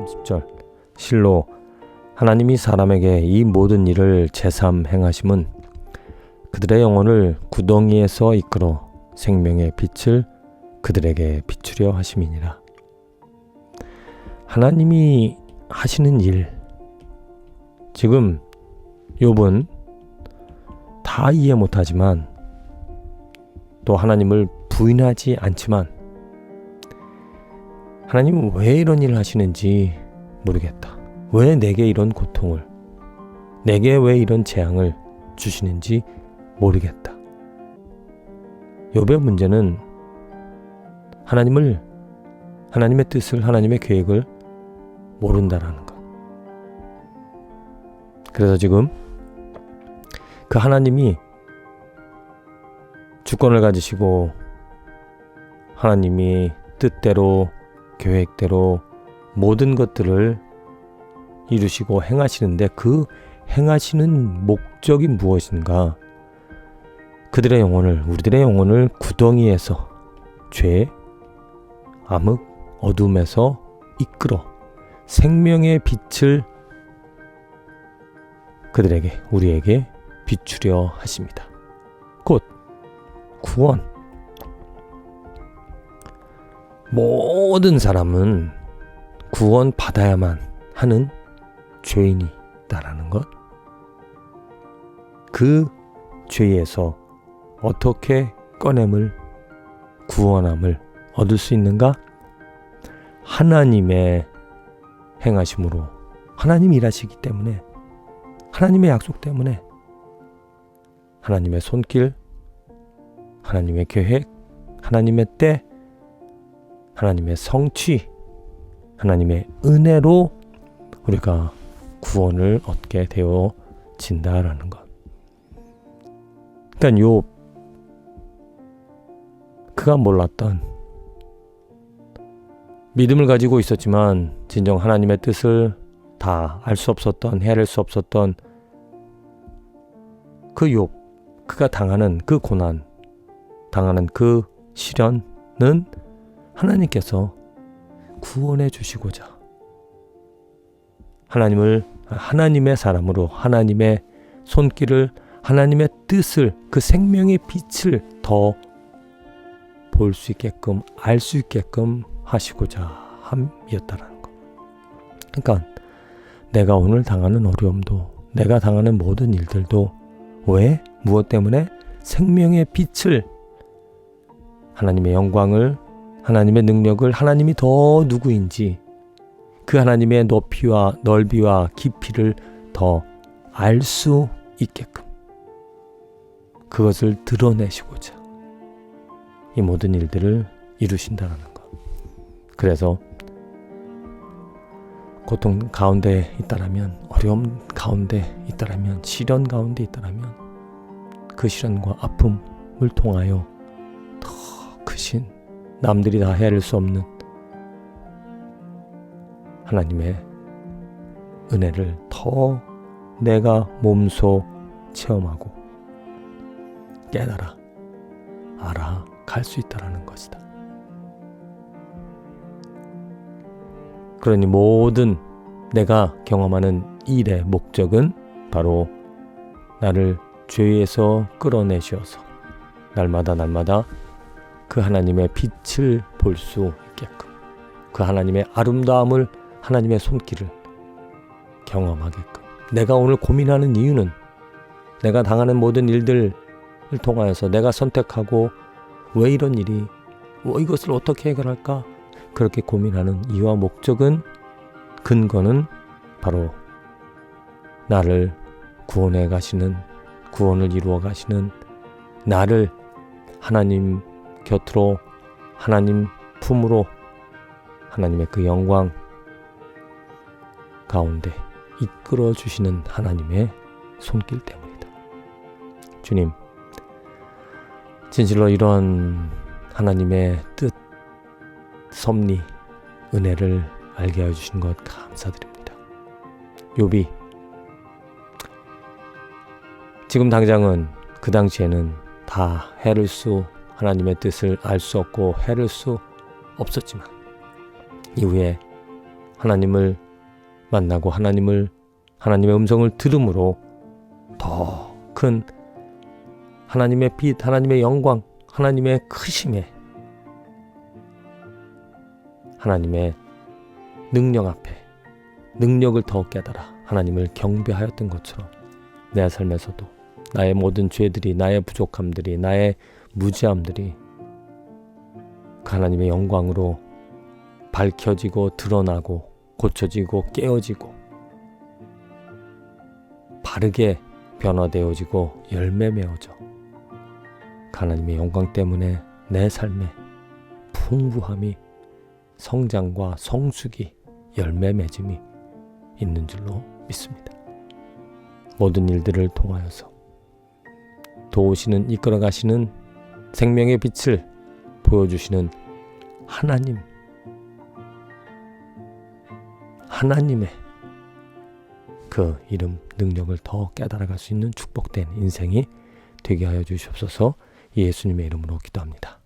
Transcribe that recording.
30절 실로 하나님이 사람에게 이 모든 일을 제삼 행하심은 그들의 영혼을 구덩이에서 이끌어 생명의 빛을 그들에게 비추려 하심이니라. 하나님이 하시는 일, 지금 욥은 다 이해 못하지만 또 하나님을 부인하지 않지만 하나님은 왜 이런 일을 하시는지 모르겠다. 왜 내게 이런 고통을, 내게 왜 이런 재앙을 주시는지 모르겠다. 욥의 문제는 하나님의 뜻을, 하나님의 계획을 모른다라는 것. 그래서 지금 그 하나님이 주권을 가지시고 하나님이 뜻대로 계획대로 모든 것들을 이루시고 행하시는데 그 행하시는 목적이 무엇인가? 그들의 영혼을, 우리들의 영혼을 구덩이에서, 죄, 암흑, 어둠에서 이끌어 생명의 빛을 그들에게, 우리에게 비추려 하십니다. 곧 구원. 모든 사람은 구원 받아야만 하는 죄인이다라는 것. 그 죄에서 어떻게 꺼냄을, 구원함을 얻을 수 있는가? 하나님의 행하심으로, 하나님이 일하시기 때문에, 하나님의 약속 때문에, 하나님의 손길, 하나님의 계획, 하나님의 때, 하나님의 성취, 하나님의 은혜로 우리가 구원을 얻게 되어진다라는 것. 그러니까 욥, 그가 몰랐던, 믿음을 가지고 있었지만 진정 하나님의 뜻을 다 알 수 없었던, 헤아릴 수 없었던 그 욥, 그가 당하는 그 고난, 당하는 그 시련은 하나님께서 구원해 주시고자 하나님의 사람으로 하나님의 손길을, 하나님의 뜻을, 그 생명의 빛을 더 볼 수 있게끔, 알 수 있게끔 하시고자 함이었다라는 것. 그러니까 내가 오늘 당하는 어려움도, 내가 당하는 모든 일들도 왜? 무엇 때문에? 생명의 빛을, 하나님의 영광을, 하나님의 능력을, 하나님이 더 누구인지, 그 하나님의 높이와 넓이와 깊이를 더 알 수 있게끔 그것을 드러내시고자 이 모든 일들을 이루신다는 것. 그래서 고통 가운데 있다라면, 어려움 가운데 있다라면, 시련 가운데 있다라면 그 시련과 아픔을 통하여 더 크신, 남들이 다 헤아릴 수 없는 하나님의 은혜를 더 내가 몸소 체험하고 깨달아, 알아갈 수 있다는 것이다. 그러니 모든 내가 경험하는 일의 목적은 바로 나를 죄에서 끌어내셔서 날마다 그 하나님의 빛을 볼 수 있게끔, 그 하나님의 아름다움을, 하나님의 손길을 경험하게끔. 내가 오늘 고민하는 이유는 내가 당하는 모든 일들을 통하여서 내가 선택하고 왜 이런 일이, 이것을 어떻게 해결할까? 그렇게 고민하는 이유와 목적은, 근거는 바로 나를 구원해 가시는, 구원을 이루어 가시는, 나를 하나님 곁으로, 하나님 품으로, 하나님의 그 영광 가운데 이끌어 주시는 하나님의 손길 때문이다. 주님, 진실로 이런 하나님의 뜻, 섭리, 은혜를 알게 하여 주신 것 감사드립니다. 욥이 지금 당장은, 그 당시에는 다 하나님의 뜻을 알 수 없고 헤아릴 수 없었지만 이후에 하나님을 만나고 하나님의 음성을 들음으로 더 큰 하나님의 빛, 하나님의 영광, 하나님의 크심에, 하나님의 능력 앞에 능력을 더 깨달아 하나님을 경배하였던 것처럼 내 삶에서도 나의 모든 죄들이, 나의 부족함들이, 나의 무지함들이 그 하나님의 영광으로 밝혀지고 드러나고 고쳐지고 깨어지고 바르게 변화되어지고 열매 맺어져 그 하나님의 영광 때문에 내 삶에 풍부함이, 성장과 성숙이, 열매 맺음이 있는 줄로 믿습니다. 모든 일들을 통하여서 도우시는, 이끌어 가시는 생명의 빛을 보여주시는 하나님의 그 이름, 능력을 더 깨달아갈 수 있는 축복된 인생이 되게 하여 주시옵소서. 예수님의 이름으로 기도합니다.